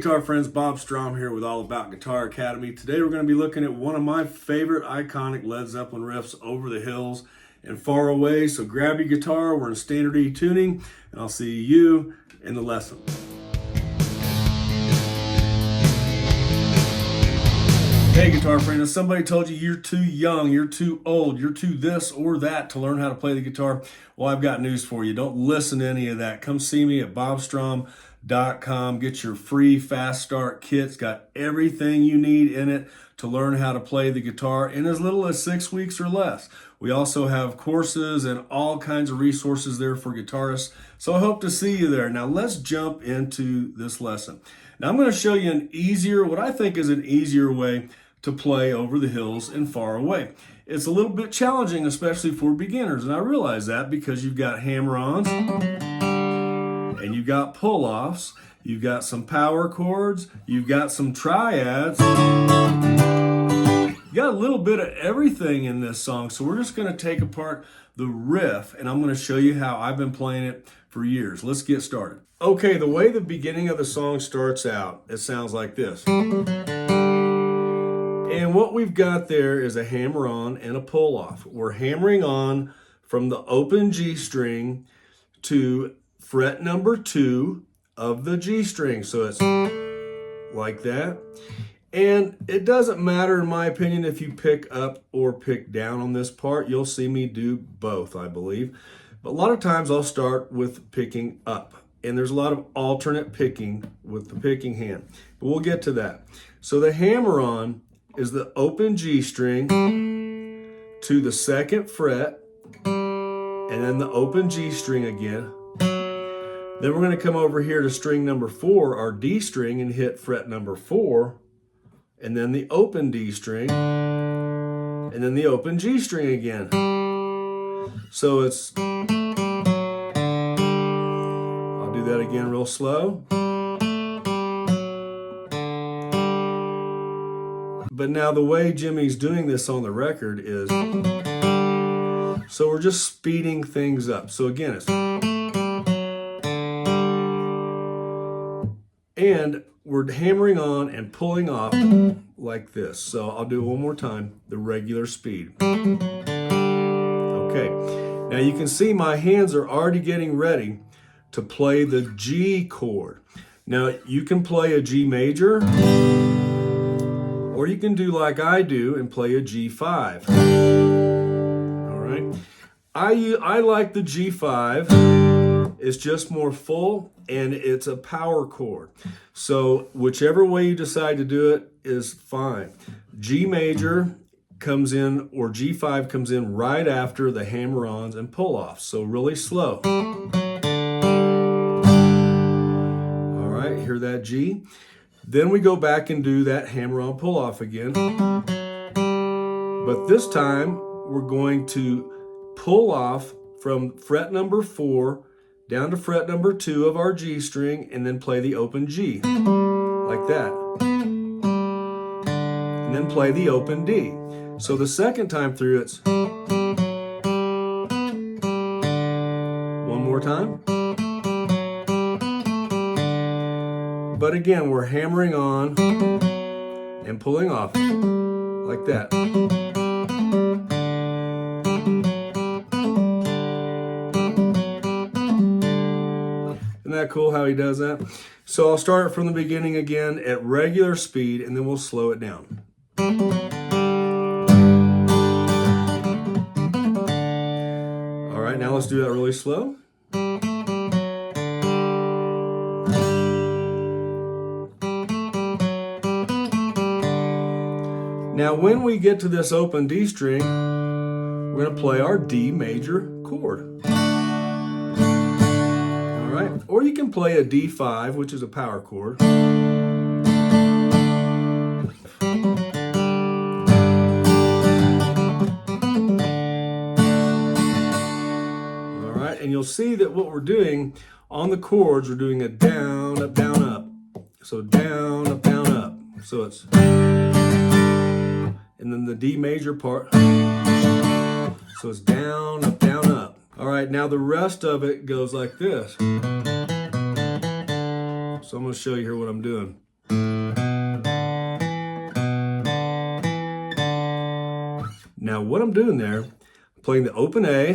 guitar friends, Bob Strom here with All About Guitar Academy. Today we're going to be looking at one of my favorite iconic Led Zeppelin riffs, Over the Hills and Far Away. So grab your guitar, we're in standard E tuning, and I'll see you in the lesson. Hey guitar friend, if somebody told you you're too young, you're too old, you're too this or that to learn how to play the guitar, well, I've got news for you. Don't listen to any of that. Come see me at bobstrom.com. Get your free fast start kit. It's got everything you need in it to learn how to play the guitar in as little as 6 weeks or less. We also have courses and all kinds of resources there for guitarists. So I hope to see you there. Now let's jump into this lesson. Now I'm going to show you an easier, what I think is an easier way to play Over the Hills and Far Away. It's a little bit challenging, especially for beginners, and I realize that because you've got hammer-ons and you've got pull-offs, you've got some power chords, you've got some triads. You got a little bit of everything in this song, so we're just going to take apart the riff, and I'm going to show you how I've been playing it for years. Let's get started. Okay, the way the beginning of the song starts out, it sounds like this. And what we've got there is a hammer-on and a pull-off. We're hammering on from the open G string to fret number 2 of the G string. So it's like that. And it doesn't matter, in my opinion, if you pick up or pick down on this part. You'll see me do both, I believe. But a lot of times I'll start with picking up. And there's a lot of alternate picking with the picking hand. But we'll get to that. So the hammer-on is the open G string to the 2nd fret, and then the open G string again. Then we're going to come over here to string number 4, our D string, and hit fret number 4, and then the open D string, and then the open G string again. So it's, I'll do that again real slow. But now the way Jimmy's doing this on the record is, so we're just speeding things up. So again, it's, and we're hammering on and pulling off like this. So I'll do it one more time, the regular speed. Okay, now you can see my hands are already getting ready to play the G chord. Now you can play a G major, or you can do like I do and play a G5. All right. I like the G5. It's just more full and it's a power chord. So whichever way you decide to do it is fine. G major comes in, or G5 comes in right after the hammer-ons and pull-offs. So really slow. All right, hear that G? Then we go back and do that hammer-on pull-off again. But this time, we're going to pull off from fret number 4 down to fret number 2 of our G string, and then play the open G, like that. And then play the open D. So the second time through, it's one more time. But again, we're hammering on and pulling off like that. Isn't that cool how he does that? So I'll start it from the beginning again at regular speed, and then we'll slow it down. All right, now let's do that really slow. Now when we get to this open D string, we're going to play our D major chord. All right, or you can play a D5, which is a power chord. All right, and you'll see that what we're doing on the chords, we're doing a down, up, down, up. So down, up, down, up. So it's, and then the D major part. So it's down, up, down, up. All right, now the rest of it goes like this. So I'm going to show you here what I'm doing. Now what I'm doing there, playing the open A,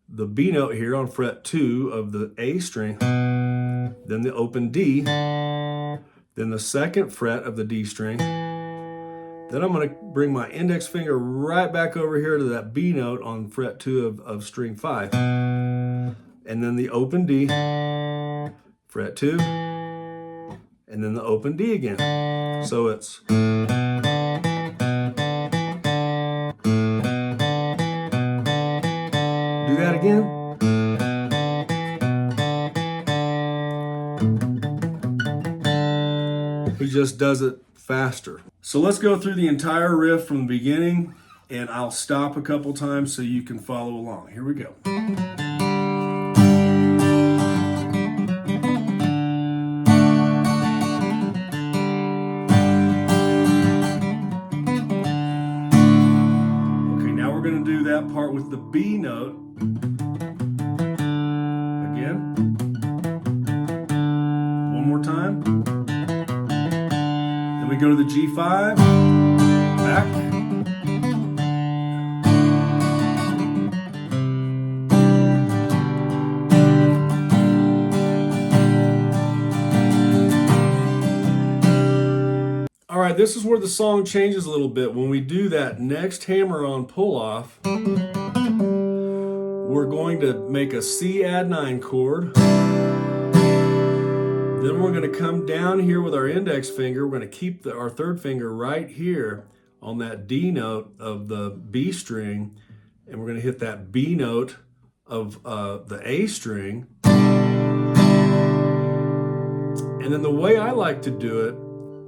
the B note here on fret 2 of the A string, then the open D, then the second fret of the D string, then I'm going to bring my index finger right back over here to that B note on fret 2 of string 5, and then the open D, fret 2, and then the open D again. So it's do that again. He just does it faster. So let's go through the entire riff from the beginning, and I'll stop a couple times so you can follow along. Here we go. Okay, now we're going to do that part with the B note. Again. One more time. Then we go to the G5, back. All right, this is where the song changes a little bit. When we do that next hammer-on pull-off, we're going to make a C add 9 chord. Then we're going to come down here with our index finger. We're going to keep our third finger right here on that D note of the B string, and we're going to hit that B note of the A string. And then the way I like to do it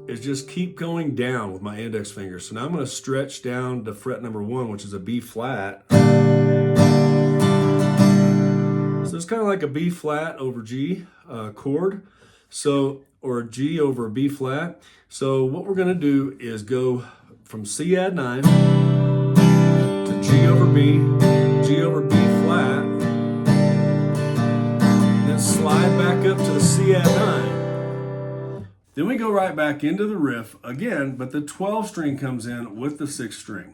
is just keep going down with my index finger. So now I'm going to stretch down to fret number 1, which is a B flat. So it's kind of like a B flat over G chord. So, or a G over a B flat. So what we're going to do is go from C add 9 to G over B, G over B flat, then slide back up to the C add 9. Then we go right back into the riff again, but the 12 string comes in with the 6th string.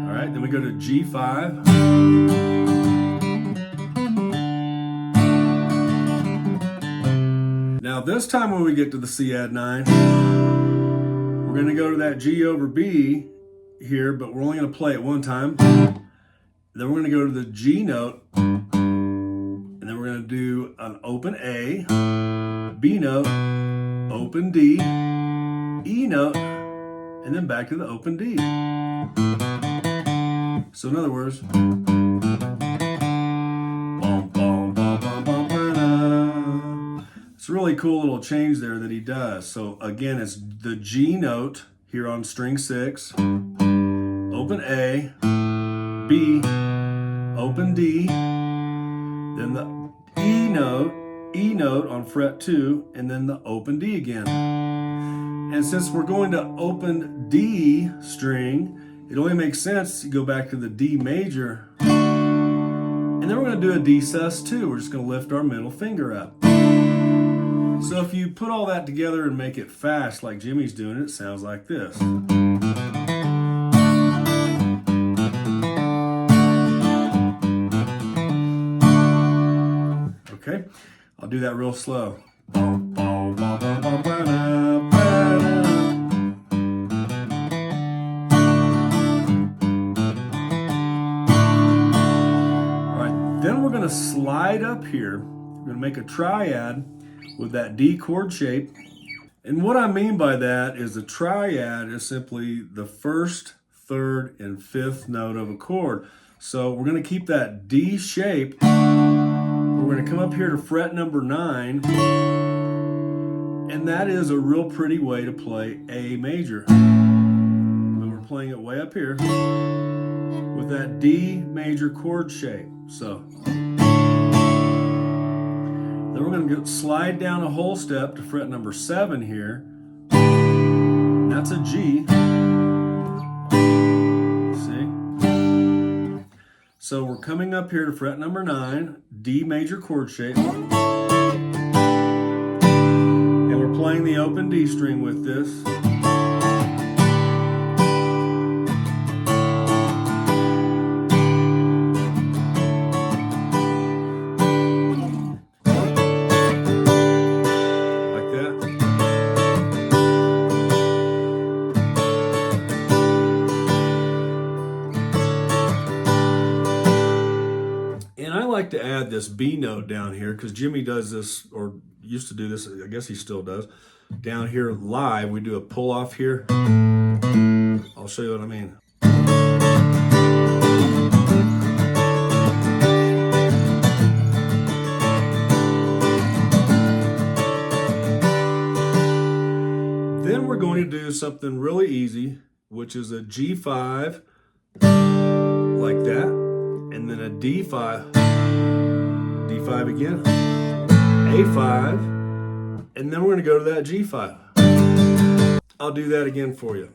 All right, then we go to G5. Now this time when we get to the C add 9, we're going to go to that G over B here, but we're only going to play it one time. Then we're going to go to the G note, and then we're going to do an open A, B note, open D, E note, and then back to the open D. So in other words, it's a really cool little change there that he does. So again, it's the G note here on string 6, open A, B, open D, then the E note on fret 2, and then the open D again. And since we're going to open D string, it only makes sense to go back to the D major. And then we're going to do a D sus 2. We're just going to lift our middle finger up. So if you put all that together and make it fast like Jimmy's doing, it sounds like this. Okay, I'll do that real slow. Then we're going to slide up here. We're going to make a triad with that D chord shape. And what I mean by that is a triad is simply the first, third, and fifth note of a chord. So we're going to keep that D shape. We're going to come up here to fret number 9. And that is a real pretty way to play A major. But we're playing it way up here with that D major chord shape. So then we're going to slide down a whole step to fret number 7 here. And That's a G. See? So we're coming up here to fret number 9, D major chord shape. And we're playing the open D string with this. And I like to add this B note down here because Jimmy does this, or used to do this, I guess he still does. Down here live, we do a pull off here. I'll show you what I mean. Then we're going to do something really easy, which is a G5 like that, and then a D5, D5 again, A5, and then we're going to go to that G5. I'll do that again for you.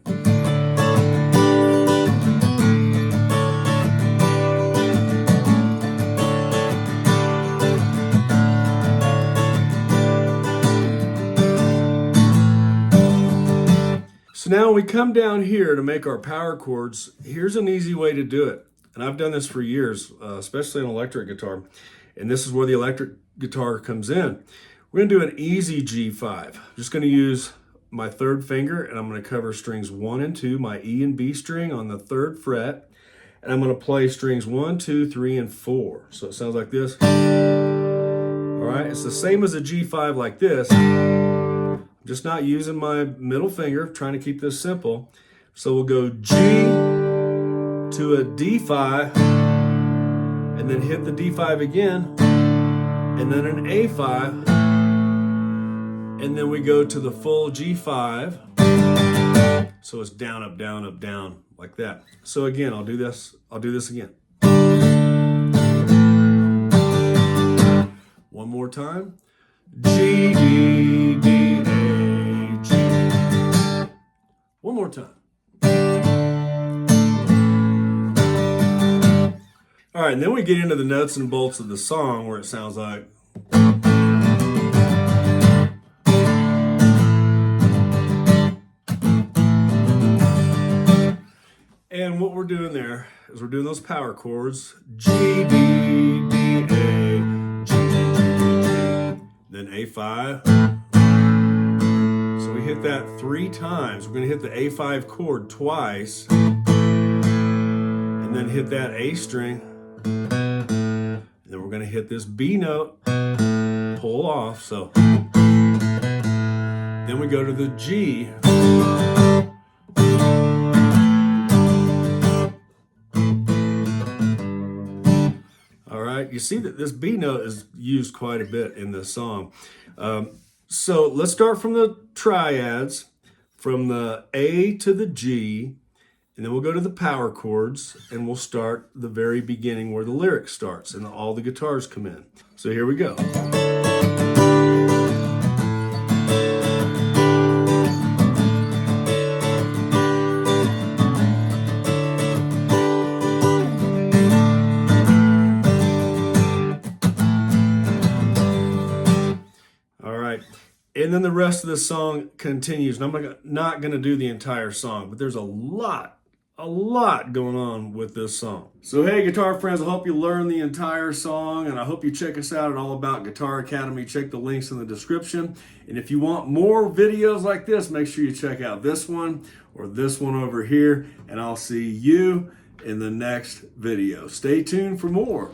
So now when we come down here to make our power chords, here's an easy way to do it. And I've done this for years, especially on electric guitar. And this is where the electric guitar comes in. We're gonna do an easy G5. I'm just gonna use my 3rd finger and I'm gonna cover strings 1 and 2, my E and B string on the 3rd fret. And I'm gonna play strings 1, 2, 3, and 4. So it sounds like this. All right, it's the same as a G5 like this. Just not using my middle finger, trying to keep this simple. So we'll go G to a D5, and then hit the D5 again, and then an A5, and then we go to the full G5. So it's down, up, down, up, down, like that. So again, I'll do this again. One more time. G, D, D, A, G. One more time. All right, and then we get into the nuts and bolts of the song where it sounds like. And what we're doing there is we're doing those power chords. G, D, D, A, G, G, G, G, then A5. So we hit that 3 times. We're gonna hit the A5 chord twice, and then hit that A string. And then we're gonna hit this B note, pull off. So then we go to the G. All right, you see that this B note is used quite a bit in this song. So let's start from the triads, from the A to the G, and then we'll go to the power chords, and we'll start the very beginning where the lyric starts and all the guitars come in. So here we go. And then the rest of the song continues. And I'm not going to do the entire song, but there's a lot going on with this song. So hey, guitar friends, I hope you learned the entire song, and I hope you check us out at All About Guitar Academy. Check the links in the description. And if you want more videos like this, make sure you check out this one or this one over here, and I'll see you in the next video. Stay tuned for more.